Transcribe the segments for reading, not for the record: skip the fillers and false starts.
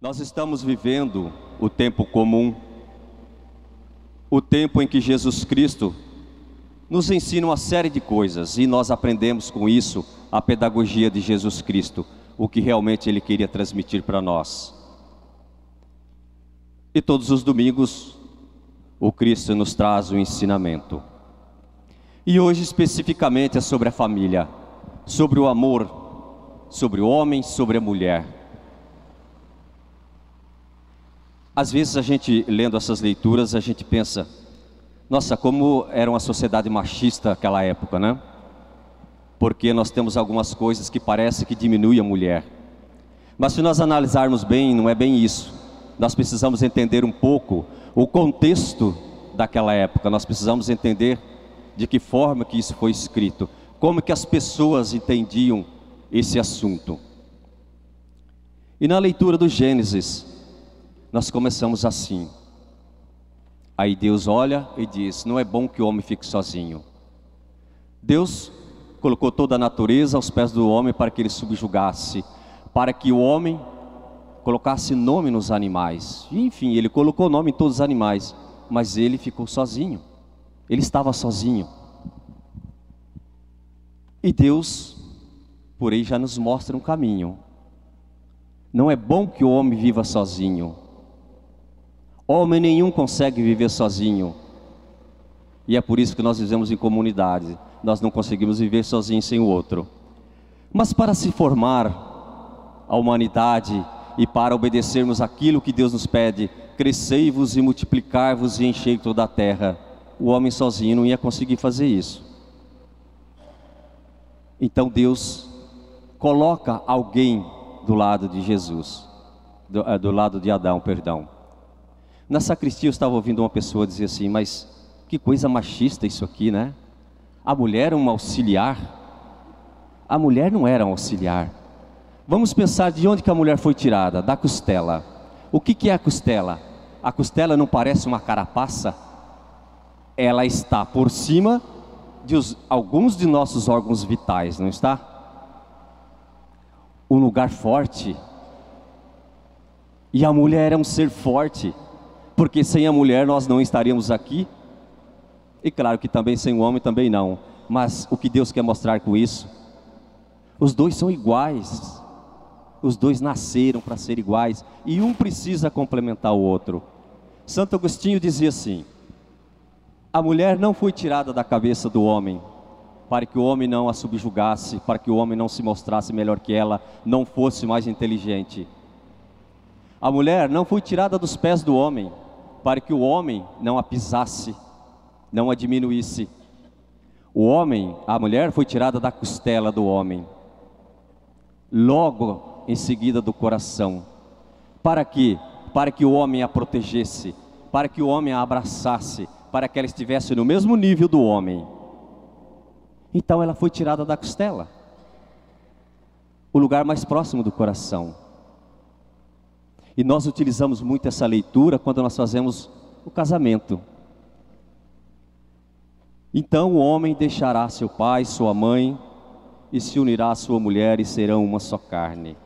Nós estamos vivendo o tempo comum, o tempo em que Jesus Cristo nos ensina uma série de coisas e nós aprendemos com isso a pedagogia de Jesus Cristo, o que realmente Ele queria transmitir para nós. E todos os domingos o Cristo nos traz o ensinamento. E hoje especificamente é sobre a família, sobre o amor, sobre o homem, sobre a mulher. Às vezes a gente, lendo essas leituras, a gente pensa, nossa, como era uma sociedade machista naquela época, né? Porque nós temos algumas coisas que parece que diminuem a mulher. Mas se nós analisarmos bem, não é bem isso. Nós precisamos entender um pouco o contexto daquela época. Nós precisamos entender de que forma que isso foi escrito, como que as pessoas entendiam esse assunto. E na leitura do Gênesis, nós começamos assim. Aí Deus olha e diz, não é bom que o homem fique sozinho. Deus colocou toda a natureza aos pés do homem para que ele subjugasse, para que o homem colocasse nome nos animais. E, enfim, ele colocou nome em todos os animais, mas ele ficou sozinho. Ele estava sozinho. E Deus, por aí, já nos mostra um caminho. Não é bom que o homem viva sozinho. Homem nenhum consegue viver sozinho. E é por isso que nós vivemos em comunidade. Nós não conseguimos viver sozinhos sem o outro. Mas para se formar a humanidade e para obedecermos aquilo que Deus nos pede, crescei-vos e multiplicai-vos e enchei toda a terra, o homem sozinho não ia conseguir fazer isso. Então Deus coloca alguém do lado de Jesus, do lado de Adão, perdão. Na sacristia eu estava ouvindo uma pessoa dizer assim, mas que coisa machista isso aqui, né? A mulher era uma auxiliar. A mulher não era um auxiliar. Vamos pensar de onde que a mulher foi tirada? Da costela. O que é a costela? A costela não parece uma carapaça? Ela está por cima de alguns de nossos órgãos vitais, não está? Um lugar forte. E a mulher é um ser forte, porque sem a mulher nós não estaríamos aqui. E claro que também sem o homem também não. Mas o que Deus quer mostrar com isso? Os dois são iguais. Os dois nasceram para ser iguais. E um precisa complementar o outro. Santo Agostinho dizia assim, a mulher não foi tirada da cabeça do homem, para que o homem não a subjugasse, para que o homem não se mostrasse melhor que ela, não fosse mais inteligente. A mulher não foi tirada dos pés do homem, para que o homem não a pisasse, não a diminuísse. A mulher foi tirada da costela do homem, logo em seguida do coração. Para quê? Para que o homem a protegesse, para que o homem a abraçasse, para que ela estivesse no mesmo nível do homem. Então ela foi tirada da costela, o lugar mais próximo do coração. E nós utilizamos muito essa leitura quando nós fazemos o casamento. Então o homem deixará seu pai, sua mãe, e se unirá à sua mulher, e serão uma só carne.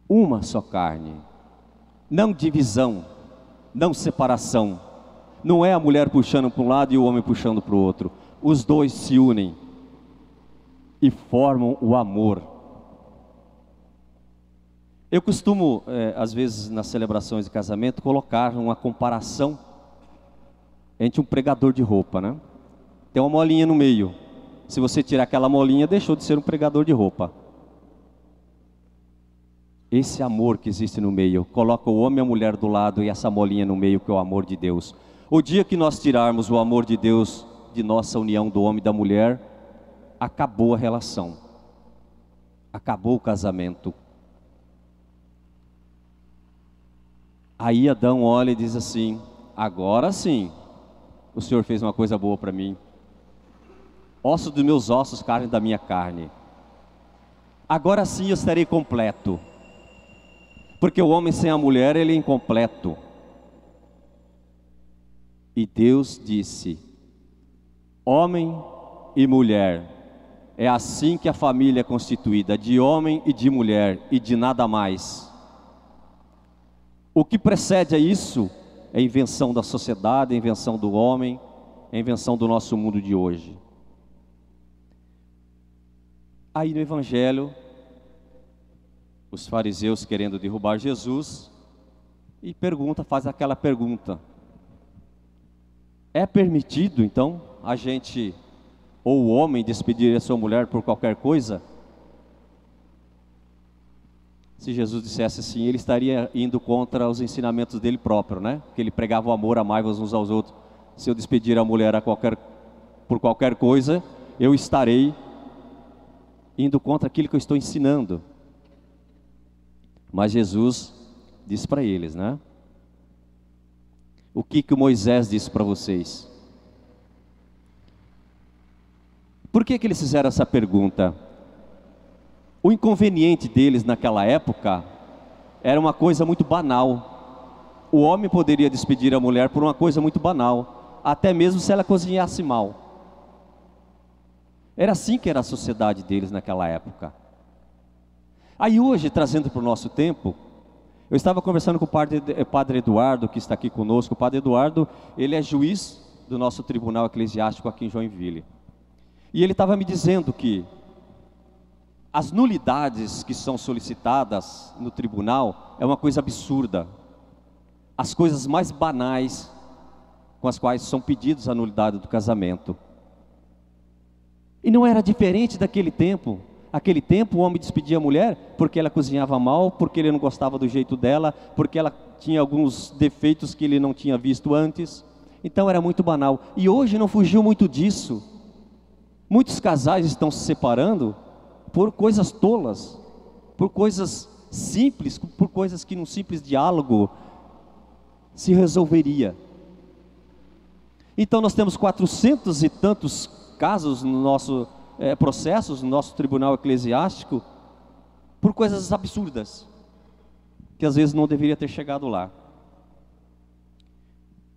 Uma só carne. Não divisão, não separação. Não é a mulher puxando para um lado e o homem puxando para o outro. Os dois se unem e formam o amor. Eu costumo, às vezes, nas celebrações de casamento, colocar uma comparação entre um pregador de roupa, né? Tem uma molinha no meio. Se você tirar aquela molinha, deixou de ser um pregador de roupa. Esse amor que existe no meio, coloca o homem e a mulher do lado e essa molinha no meio, que é o amor de Deus. O dia que nós tirarmos o amor de Deus de nossa união do homem e da mulher, acabou a relação. Acabou o casamento. Aí Adão olha e diz assim, agora sim, o Senhor fez uma coisa boa para mim. Osso dos meus ossos, carne da minha carne. Agora sim eu estarei completo. Porque o homem sem a mulher, ele é incompleto. E Deus disse, homem e mulher É assim que a família é constituída, de homem e de mulher, e de nada mais. O que precede a isso é a invenção da sociedade, a invenção do homem, a invenção do nosso mundo de hoje. Aí no Evangelho, os fariseus querendo derrubar Jesus, e faz aquela pergunta: é permitido então a gente, ou o homem, despedir a sua mulher por qualquer coisa? Se Jesus dissesse assim, ele estaria indo contra os ensinamentos dele próprio, né? Que ele pregava o amor, amai-vos uns aos outros. Se eu despedir a mulher por qualquer coisa, eu estarei indo contra aquilo que eu estou ensinando. Mas Jesus disse para eles, né? O que o Moisés disse para vocês? Por que eles fizeram essa pergunta? O inconveniente deles naquela época era uma coisa muito banal. O homem poderia despedir a mulher por uma coisa muito banal, até mesmo se ela cozinhasse mal. Era assim que era a sociedade deles naquela época. Aí hoje, trazendo para o nosso tempo, eu estava conversando com o padre Eduardo, que está aqui conosco. O padre Eduardo, ele é juiz do nosso tribunal eclesiástico aqui em Joinville. E ele estava me dizendo que as nulidades que são solicitadas no tribunal é uma coisa absurda. As coisas mais banais com as quais são pedidos a nulidade do casamento. E não era diferente daquele tempo. Aquele tempo o homem despedia a mulher porque ela cozinhava mal, porque ele não gostava do jeito dela, porque ela tinha alguns defeitos que ele não tinha visto antes. Então era muito banal. E hoje não fugiu muito disso. Muitos casais estão se separando por coisas tolas, por coisas simples, por coisas que num simples diálogo se resolveria. Então nós temos 400 e tantos casos no nosso processos no nosso tribunal eclesiástico por coisas absurdas que às vezes não deveria ter chegado lá.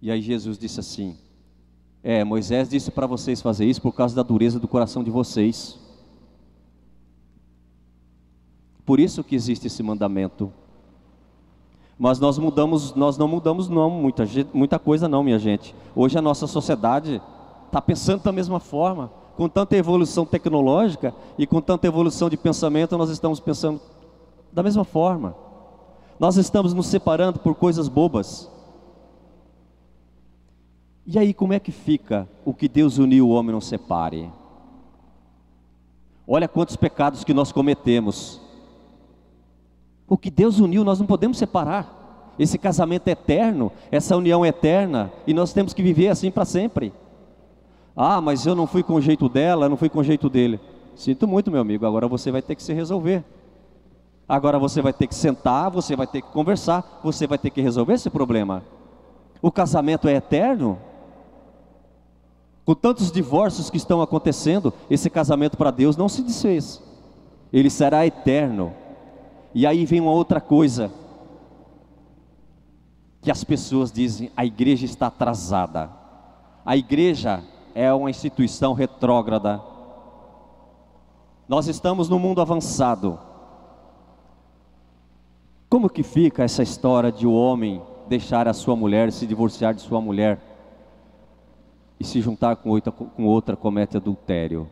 E aí Jesus disse assim: Moisés disse para vocês fazer isso por causa da dureza do coração de vocês. Por isso que existe esse mandamento. Mas nós não mudamos não, muita coisa não, minha gente. Hoje a nossa sociedade está pensando da mesma forma. Com tanta evolução tecnológica e com tanta evolução de pensamento, nós estamos pensando da mesma forma. Nós estamos nos separando por coisas bobas. E aí como é que fica o que Deus uniu, o homem não separe? Olha quantos pecados que nós cometemos. O que Deus uniu nós não podemos separar. Esse casamento é eterno, essa união é eterna, e nós temos que viver assim para sempre. Ah, mas eu não fui com o jeito dela, eu não fui com o jeito dele. Sinto muito, meu amigo, agora você vai ter que se resolver. Agora você vai ter que sentar, você vai ter que conversar, você vai ter que resolver esse problema. O casamento é eterno. Com tantos divórcios que estão acontecendo, esse casamento para Deus não se desfez. Ele será eterno. E aí vem uma outra coisa, que as pessoas dizem: a igreja está atrasada. A igreja é uma instituição retrógrada. Nós estamos no mundo avançado. Como que fica essa história de o homem deixar a sua mulher, se divorciar de sua mulher e se juntar com outra comete adultério?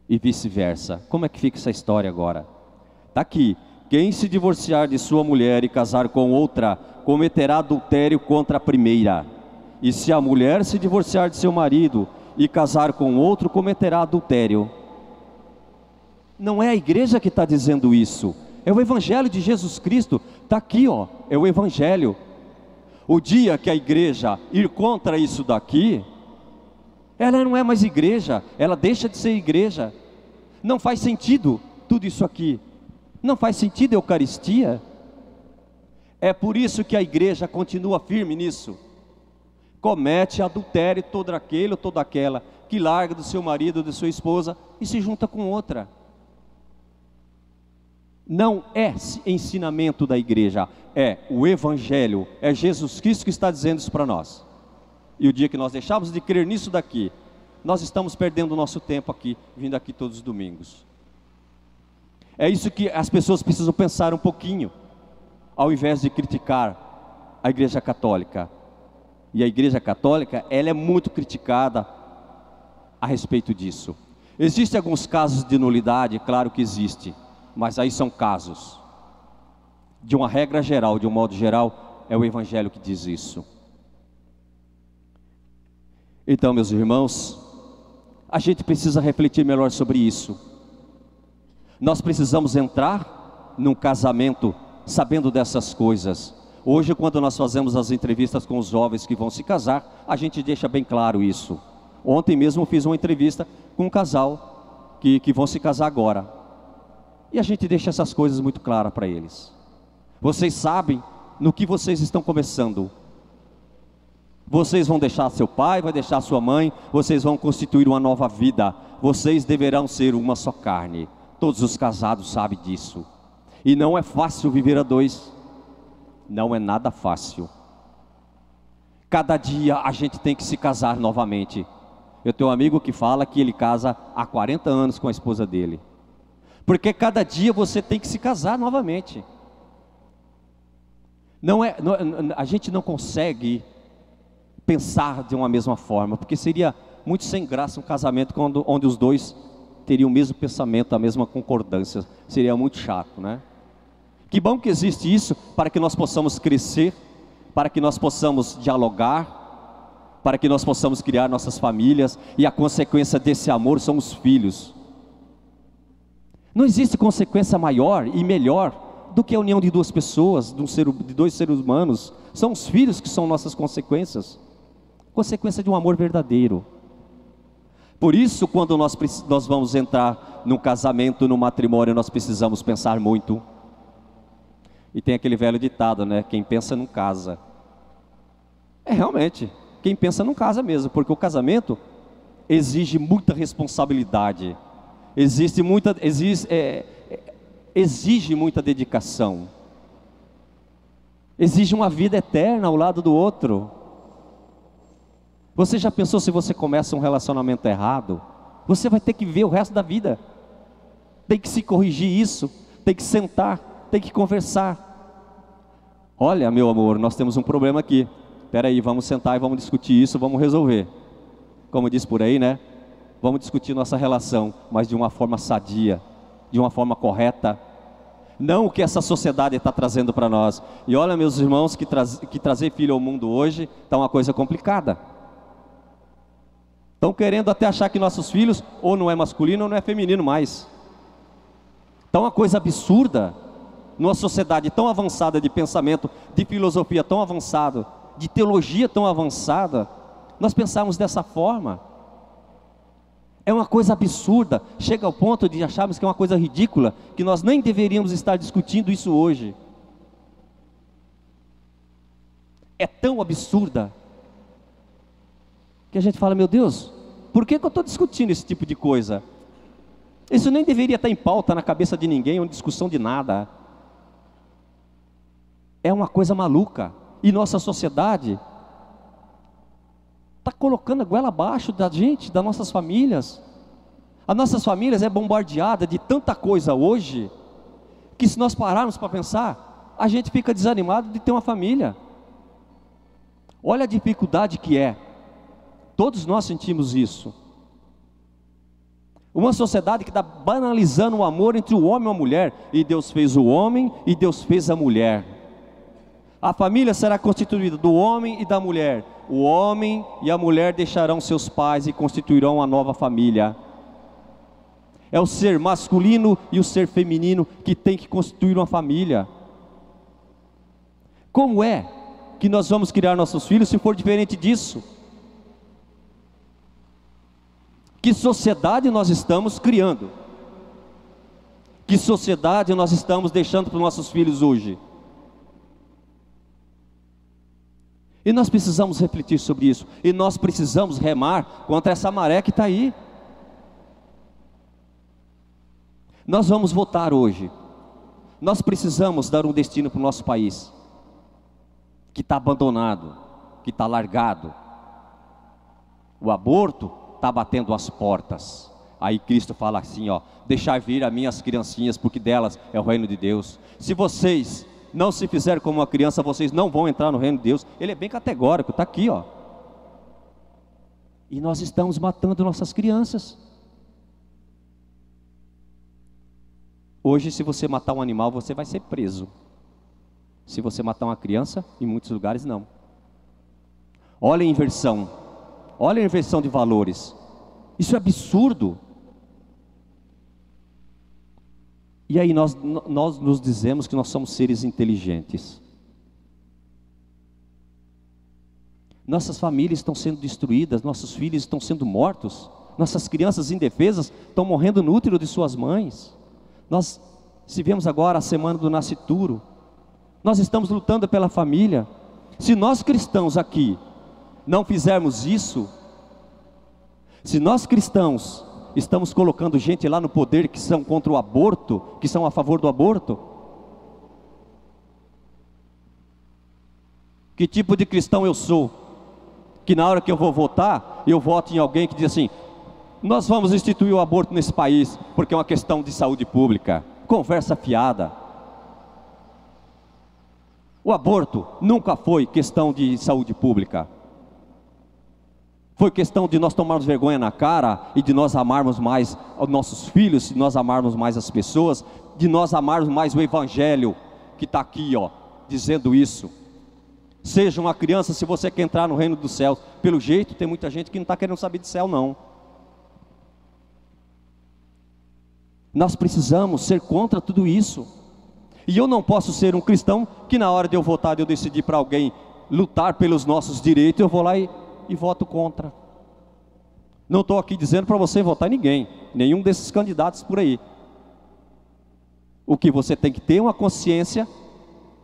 E vice-versa. Como é que fica essa história agora? Está aqui: quem se divorciar de sua mulher e casar com outra, cometerá adultério contra a primeira. E se a mulher se divorciar de seu marido e casar com outro, cometerá adultério. Não é a igreja que está dizendo isso, é o Evangelho de Jesus Cristo. Está aqui, ó, é o Evangelho. O dia que a igreja ir contra isso daqui, ela não é mais igreja, ela deixa de ser igreja. Não faz sentido tudo isso aqui, não faz sentido a Eucaristia. É por isso que a igreja continua firme nisso. Comete adultério todo aquele ou toda aquela que larga do seu marido ou de sua esposa e se junta com outra. Não é ensinamento da igreja, é o Evangelho, é Jesus Cristo que está dizendo isso para nós. E o dia que nós deixarmos de crer nisso daqui, nós estamos perdendo o nosso tempo aqui, vindo aqui todos os domingos. É isso que as pessoas precisam pensar um pouquinho, ao invés de criticar a Igreja Católica. E a Igreja Católica, ela é muito criticada a respeito disso. Existem alguns casos de nulidade, claro que existe, mas aí são casos. De uma regra geral, de um modo geral, é o Evangelho que diz isso. Então, meus irmãos, a gente precisa refletir melhor sobre isso. Nós precisamos entrar num casamento sabendo dessas coisas. Hoje, quando nós fazemos as entrevistas com os jovens que vão se casar, a gente deixa bem claro isso. Ontem mesmo eu fiz uma entrevista com um casal que vão se casar agora. E a gente deixa essas coisas muito claras para eles. Vocês sabem no que vocês estão começando. Vocês vão deixar seu pai, vai deixar sua mãe, vocês vão constituir uma nova vida. Vocês deverão ser uma só carne. Todos os casados sabem disso. E não é fácil viver a dois. Não é nada fácil. Cada dia a gente tem que se casar novamente. Eu tenho um amigo que fala que ele casa há 40 anos com a esposa dele. Porque cada dia você tem que se casar novamente. A gente não consegue pensar de uma mesma forma, porque seria muito sem graça um casamento onde os dois teriam o mesmo pensamento, a mesma concordância. Seria muito chato, né? Que bom que existe isso, para que nós possamos crescer, para que nós possamos dialogar, para que nós possamos criar nossas famílias, e a consequência desse amor são os filhos. Não existe consequência maior e melhor do que a união de duas pessoas, de dois seres humanos. São os filhos que são nossas consequências. Consequência de um amor verdadeiro. Por isso, quando nós vamos entrar num casamento, num matrimônio, nós precisamos pensar muito. E tem aquele velho ditado, né? Quem pensa não casa. Realmente, quem pensa não casa mesmo, porque o casamento exige muita responsabilidade. Exige muita dedicação. Exige uma vida eterna ao lado do outro. Você já pensou, se você começa um relacionamento errado, você vai ter que ver o resto da vida. Tem que se corrigir isso, tem que sentar, tem que conversar. Olha, meu amor, nós temos um problema aqui. Espera aí, vamos sentar e vamos discutir isso, vamos resolver. Como diz por aí, né? Vamos discutir nossa relação, mas de uma forma sadia, de uma forma correta. Não o que essa sociedade está trazendo para nós. E olha, meus irmãos, que trazer filho ao mundo hoje está uma coisa complicada. Estão querendo até achar que nossos filhos ou não é masculino ou não é feminino mais. Está uma coisa absurda. Numa sociedade tão avançada de pensamento, de filosofia tão avançada, de teologia tão avançada, nós pensarmos dessa forma. É uma coisa absurda, chega ao ponto de acharmos que é uma coisa ridícula, que nós nem deveríamos estar discutindo isso hoje. É tão absurda, que a gente fala, meu Deus, por que eu estou discutindo esse tipo de coisa? Isso nem deveria estar em pauta na cabeça de ninguém, uma discussão de nada. É uma coisa maluca, e nossa sociedade está colocando a goela abaixo da gente, das nossas famílias. As nossas famílias é bombardeada de tanta coisa hoje, que se nós pararmos para pensar, a gente fica desanimado de ter uma família. Olha a dificuldade que é. Todos nós sentimos isso. Uma sociedade que está banalizando o amor entre o homem e a mulher. E Deus fez o homem e Deus fez a mulher. A família será constituída do homem e da mulher. O homem e a mulher deixarão seus pais e constituirão uma nova família. É o ser masculino e o ser feminino que tem que constituir uma família. Como é que nós vamos criar nossos filhos se for diferente disso? Que sociedade nós estamos criando? Que sociedade nós estamos deixando para os nossos filhos hoje? E nós precisamos refletir sobre isso. E nós precisamos remar contra essa maré que está aí. Nós vamos votar hoje. Nós precisamos dar um destino para o nosso país, que está abandonado, que está largado. O aborto está batendo as portas. Aí Cristo fala assim, ó: deixai vir a minhas criancinhas, porque delas é o reino de Deus. Se vocês não se fizerem como uma criança, vocês não vão entrar no reino de Deus. Ele é bem categórico, está aqui, ó. E nós estamos matando nossas crianças. Hoje, se você matar um animal, você vai ser preso. Se você matar uma criança, em muitos lugares não. Olha a inversão. Olha a inversão de valores. Isso é absurdo. E aí nós nos dizemos que nós somos seres inteligentes. Nossas famílias estão sendo destruídas, nossos filhos estão sendo mortos, nossas crianças indefesas estão morrendo no útero de suas mães. Nós vivemos agora a semana do nascituro. Nós estamos lutando pela família. Se nós cristãos aqui não fizermos isso, se nós cristãos estamos colocando gente lá no poder que são contra o aborto, que são a favor do aborto, que tipo de cristão eu sou? Que na hora que eu vou votar, eu voto em alguém que diz assim: nós vamos instituir o aborto nesse país, porque é uma questão de saúde pública. Conversa fiada. O aborto nunca foi questão de saúde pública. Foi questão de nós tomarmos vergonha na cara e de nós amarmos mais os nossos filhos, de nós amarmos mais as pessoas, de nós amarmos mais o Evangelho que está aqui, ó, dizendo isso. Seja uma criança se você quer entrar no reino dos céus. Pelo jeito, tem muita gente que não está querendo saber de céu, não. Nós precisamos ser contra tudo isso. E eu não posso ser um cristão que na hora de eu votar, de eu decidir para alguém lutar pelos nossos direitos, eu vou lá e voto contra. Não estou aqui dizendo para você votar em ninguém, nenhum desses candidatos por aí. O que você tem que ter uma consciência,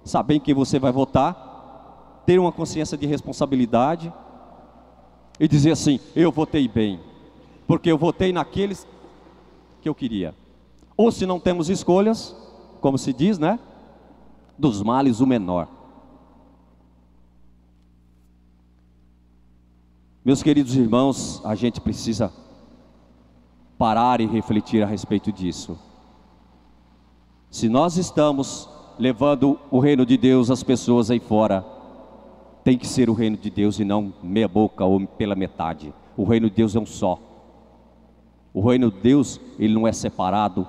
saber em quem você vai votar, ter uma consciência de responsabilidade e dizer assim: eu votei bem, porque eu votei naqueles que eu queria. Ou se não temos escolhas, como se diz, né? Dos males o menor. Meus queridos irmãos, a gente precisa parar e refletir a respeito disso. Se nós estamos levando o reino de Deus às pessoas aí fora, tem que ser o reino de Deus e não meia boca ou pela metade. O reino de Deus é um só. O reino de Deus, ele não é separado.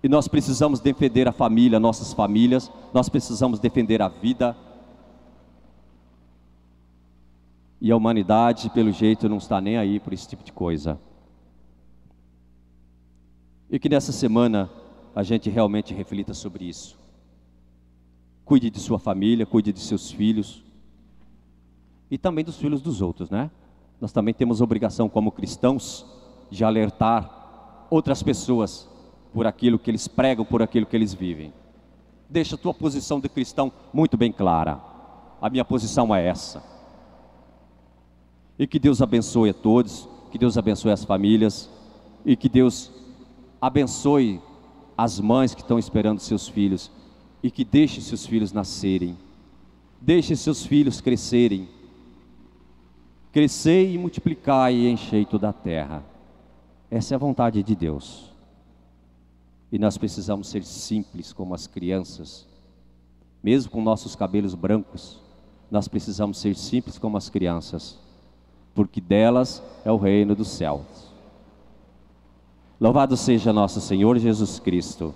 E nós precisamos defender a família, nossas famílias, nós precisamos defender a vida. E a humanidade, pelo jeito, não está nem aí por esse tipo de coisa. E que nessa semana a gente realmente reflita sobre isso. Cuide de sua família, cuide de seus filhos. E também dos filhos dos outros, né? Nós também temos a obrigação como cristãos de alertar outras pessoas por aquilo que eles pregam, por aquilo que eles vivem. Deixa a tua posição de cristão muito bem clara. A minha posição é essa. E que Deus abençoe a todos, que Deus abençoe as famílias, e que Deus abençoe as mães que estão esperando seus filhos, e que deixe seus filhos nascerem, deixe seus filhos crescerem, crescei e multiplicai e enchei toda a terra. Essa é a vontade de Deus. E nós precisamos ser simples como as crianças, mesmo com nossos cabelos brancos, nós precisamos ser simples como as crianças, porque delas é o reino dos céus. Louvado seja nosso Senhor Jesus Cristo.